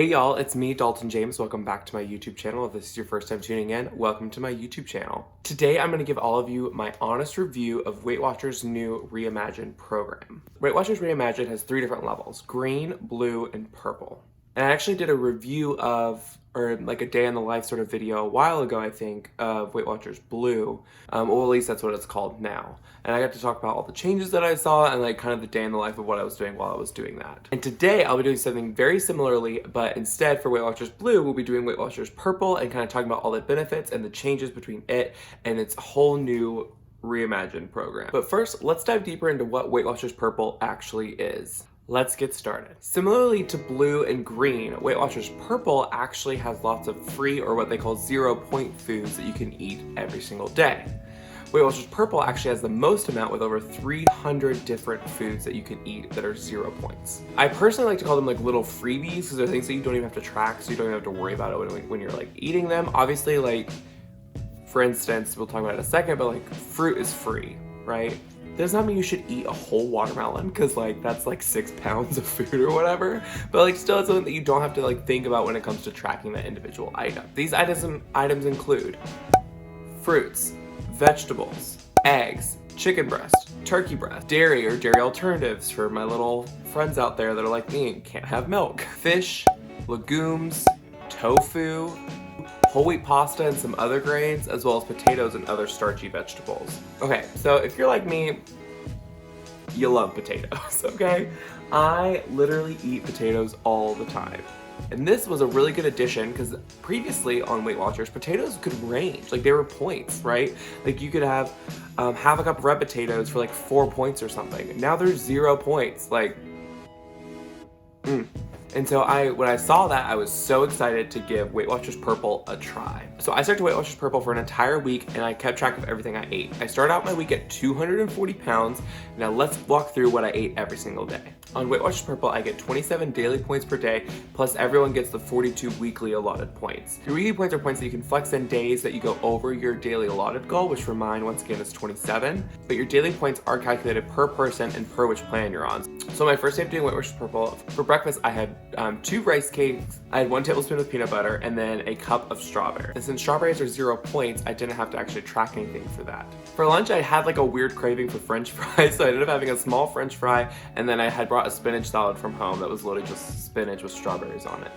Hey y'all, it's me, Dalton James. Welcome back to my YouTube channel. If this is your first time tuning in, welcome to my YouTube channel. Today, I'm gonna give all of you my honest review of Weight Watchers' new Reimagined program. Weight Watchers Reimagine has 3 different levels: green, blue, and purple. And I actually did a review of, or like a day in the life sort of video a while ago, I think, of Weight Watchers Blue. Or at least that's what it's called now. And I got to talk about all the changes that I saw and like kind of the day in the life of what I was doing while I was doing that. And today I'll be doing something very similarly, but instead for Weight Watchers Blue, we'll be doing Weight Watchers Purple and kind of talking about all the benefits and the changes between it and its whole new Reimagined program. But first, let's dive deeper into what Weight Watchers Purple actually is. Let's get started. Similarly to blue and green, Weight Watchers Purple actually has lots of free, or what they call 0-point foods that you can eat every single day. Weight Watchers Purple actually has the most amount with over 300 different foods that you can eat that are 0 points. I personally like to call them like little freebies because they're things that you don't even have to track, so you don't even have to worry about it when you're like eating them. Obviously, like, for instance, we'll talk about it in a second, but like fruit is free, right? Does not mean you should eat a whole watermelon because like that's like 6 pounds of food or whatever, but like still it's something that you don't have to like think about when it comes to tracking that individual item. These items include fruits, vegetables, eggs, chicken breast, turkey breast, dairy or dairy alternatives for my little friends out there that are like me and can't have milk, fish, legumes, tofu, whole wheat pasta and some other grains, as well as potatoes and other starchy vegetables. Okay, so if you're like me, you love potatoes, okay? I literally eat potatoes all the time. And this was a really good addition because previously on Weight Watchers, potatoes could range. Like they were points, right? Like you could have half a cup of red potatoes for like 4 points or something. Now there's 0 points. Like, And so when I saw that, I was so excited to give Weight Watchers Purple a try. So I stuck to Weight Watchers Purple for an entire week and I kept track of everything I ate. I started out my week at 240 pounds. Now let's walk through what I ate every single day. On Weight Watchers Purple, I get 27 daily points per day, plus everyone gets the 42 weekly allotted points. Your weekly points are points that you can flex in days that you go over your daily allotted goal, which for mine, once again, is 27. But your daily points are calculated per person and per which plan you're on. So my first day of doing Weight Watchers Purple, for breakfast, I had 2 rice cakes, I had 1 tablespoon of peanut butter, and then a cup of strawberry. And since strawberries are 0 points, I didn't have to actually track anything for that. For lunch, I had like a weird craving for French fries, so I ended up having a small French fry, and then I had brought a spinach salad from home that was literally just spinach with strawberries on it.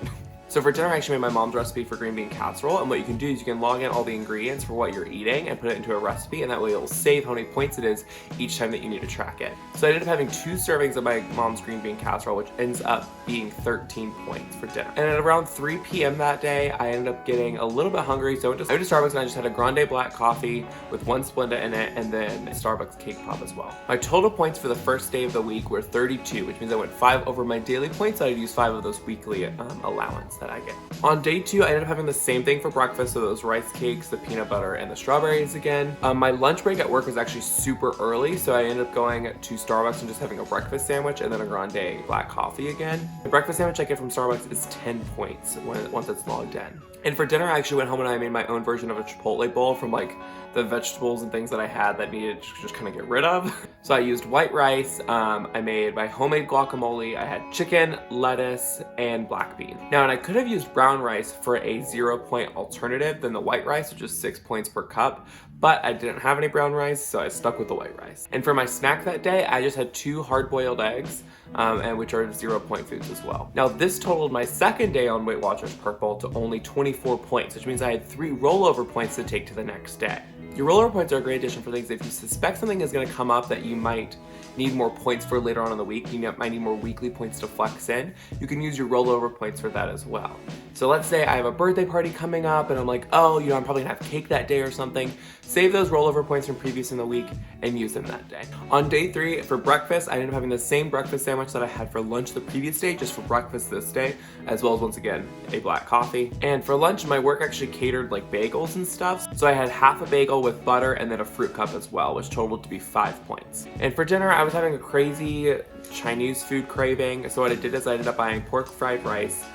So for dinner, I actually made my mom's recipe for green bean casserole, and what you can do is you can log in all the ingredients for what you're eating and put it into a recipe, and that way it will save how many points it is each time that you need to track it. So I ended up having 2 servings of my mom's green bean casserole, which ends up being 13 points for dinner. And at around 3 p.m. that day, I ended up getting a little bit hungry, so I went to Starbucks and I just had a grande black coffee with 1 Splenda in it, and then a Starbucks cake pop as well. My total points for the first day of the week were 32, which means I went 5 over my daily points, so I'd use 5 of those weekly allowance that I get. On day 2, I ended up having the same thing for breakfast, so those rice cakes, the peanut butter, and the strawberries again. My lunch break at work was actually super early, so I ended up going to Starbucks and just having a breakfast sandwich and then a grande black coffee again. The breakfast sandwich I get from Starbucks is 10 points once it's logged in. And for dinner, I actually went home and I made my own version of a Chipotle bowl from like the vegetables and things that I had that needed to just kind of get rid of. So I used white rice, I made my homemade guacamole, I had chicken, lettuce, and black bean. Now, and I could have used brown rice for a 0-point alternative than the white rice, which is 6 points per cup, but I didn't have any brown rice, so I stuck with the white rice. And for my snack that day, I just had 2 hard-boiled eggs, and which are 0-point foods as well. Now, this totaled my second day on Weight Watchers Purple to only 24 points, which means I had 3 rollover points to take to the next day. Your rollover points are a great addition for things if you suspect something is going to come up that you might need more points for later on in the week, you might need more weekly points to flex in, you can use your rollover points for that as well. So let's say I have a birthday party coming up and I'm like, oh, I'm probably gonna have cake that day or something. Save those rollover points from previous in the week and use them that day. On day 3, for breakfast, I ended up having the same breakfast sandwich that I had for lunch the previous day, just for breakfast this day, as well as, once again, a black coffee. And for lunch, my work actually catered like bagels and stuff. So I had half a bagel with butter and then a fruit cup as well, which totaled to be 5 points. And for dinner, I was having a crazy Chinese food craving. So what I did is I ended up buying pork fried rice,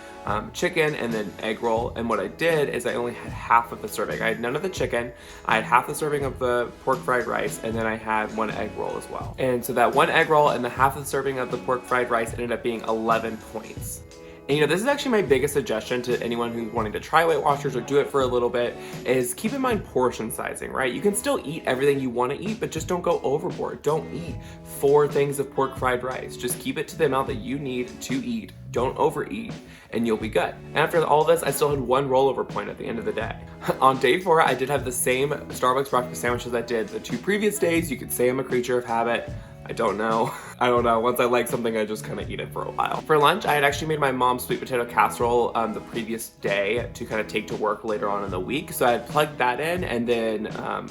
chicken, and then egg roll. And what I did is I only had half of the serving. I had none of the chicken, I had half the serving of the pork fried rice, and then I had 1 egg roll as well. And so that 1 egg roll and the half of the serving of the pork fried rice ended up being 11 points. And you know, this is actually my biggest suggestion to anyone who's wanting to try Weight Watchers or do it for a little bit, is keep in mind portion sizing, right? You can still eat everything you want to eat, but just don't go overboard. Don't eat 4 things of pork fried rice. Just keep it to the amount that you need to eat. Don't overeat, and you'll be good. And after all this, I still had 1 rollover point at the end of the day. On day 4, I did have the same Starbucks breakfast sandwich as I did the 2 previous days. You could say I'm a creature of habit. I don't know. I don't know. Once I like something, I just kind of eat it for a while. For lunch, I had actually made my mom's sweet potato casserole the previous day to kind of take to work later on in the week. So I had plugged that in and then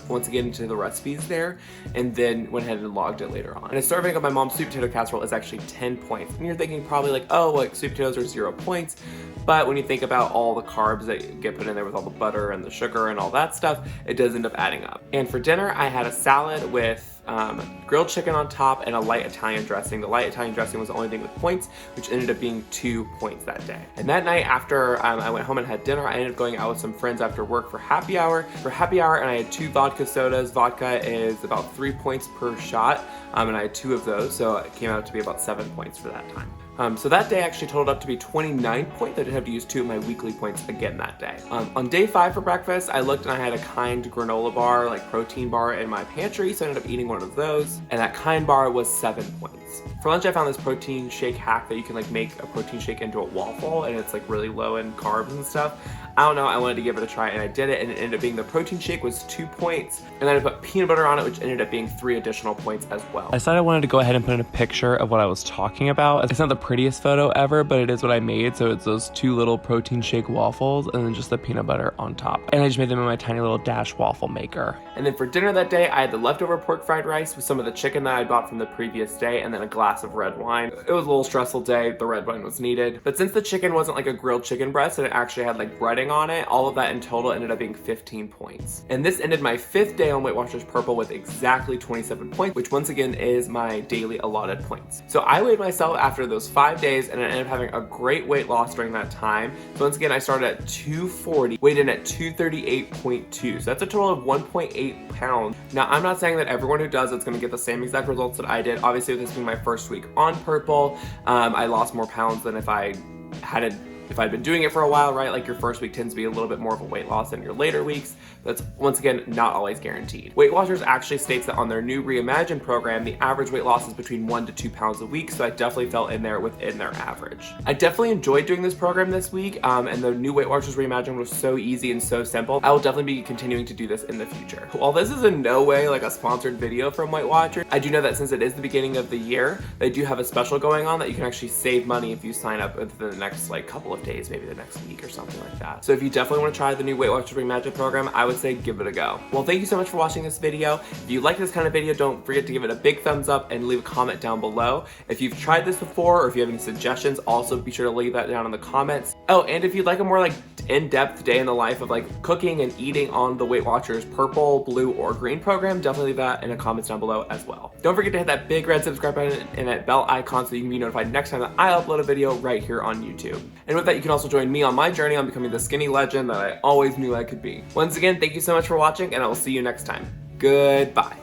once again into the recipes there, and then went ahead and logged it later on. And a serving of my mom's sweet potato casserole is actually 10 points. And you're thinking probably like, oh, like sweet potatoes are 0 points. But when you think about all the carbs that get put in there with all the butter and the sugar and all that stuff, it does end up adding up. And for dinner, I had a salad with grilled chicken on top and a light Italian dressing. The light Italian dressing was the only thing with points, which ended up being 2 points that day. And that night after I went home and had dinner, I ended up going out with some friends after work for happy hour. And I had 2 vodka sodas. Vodka is about 3 points per shot, and I had 2 of those, so it came out to be about 7 points for that time. So that day actually totaled up to be 29 points. I did have to use 2 of my weekly points again that day. On day 5 for breakfast, I looked and I had a Kind granola bar, like protein bar in my pantry, so I ended up eating one of those, and that Kind bar was 7 points. For lunch, I found this protein shake hack that you can like make a protein shake into a waffle, and it's like really low in carbs and stuff. I don't know, I wanted to give it a try and I did it, and it ended up being the protein shake was 2 points, and then I put peanut butter on it, which ended up being 3 additional points as well. I decided I wanted to go ahead and put in a picture of what I was talking about. It's not the prettiest photo ever, but it is what I made. So it's those 2 little protein shake waffles and then just the peanut butter on top. And I just made them in my tiny little Dash waffle maker. And then for dinner that day, I had the leftover pork fried rice with some of the chicken that I bought from the previous day, and then a glass of red wine. It was a little stressful day, the red wine was needed. But since the chicken wasn't like a grilled chicken breast and it actually had like breading on it, all of that in total ended up being 15 points. And this ended my 5th day on Weight Watchers Purple with exactly 27 points, which once again is my daily allotted points. So I weighed myself after those 5 days, and I ended up having a great weight loss during that time. So once again, I started at 240, weighed in at 238.2. So that's a total of 1.8 pounds. Now, I'm not saying that everyone who does it's gonna get the same exact results that I did. Obviously, with this being my first week on Purple, I lost more pounds than if I'd been doing it for a while, right? Like your first week tends to be a little bit more of a weight loss than your later weeks. That's once again not always guaranteed. Weight Watchers actually states that on their new Reimagined program, the average weight loss is between 1 to 2 pounds a week, so I definitely fell in there within their average. I definitely enjoyed doing this program this week, and the new Weight Watchers Reimagine was so easy and so simple. I will definitely be continuing to do this in the future. While this is in no way like a sponsored video from Weight Watchers, I do know that since it is the beginning of the year, they do have a special going on that you can actually save money if you sign up within the next like couple of days, maybe the next week or something like that. So if you definitely want to try the new Weight Watchers Reimagine program, I would say give it a go. Well, thank you so much for watching this video. If you like this kind of video, don't forget to give it a big thumbs up and leave a comment down below. If you've tried this before, or if you have any suggestions, also be sure to leave that down in the comments. Oh, and if you'd like a more like in-depth day in the life of like cooking and eating on the Weight Watchers Purple, Blue, or Green program, definitely leave that in the comments down below as well. Don't forget to hit that big red subscribe button and that bell icon so you can be notified next time that I upload a video right here on YouTube. And with that, you can also join me on my journey on becoming the skinny legend that I always knew I could be. Once again, thank you so much for watching, and I will see you next time. Goodbye.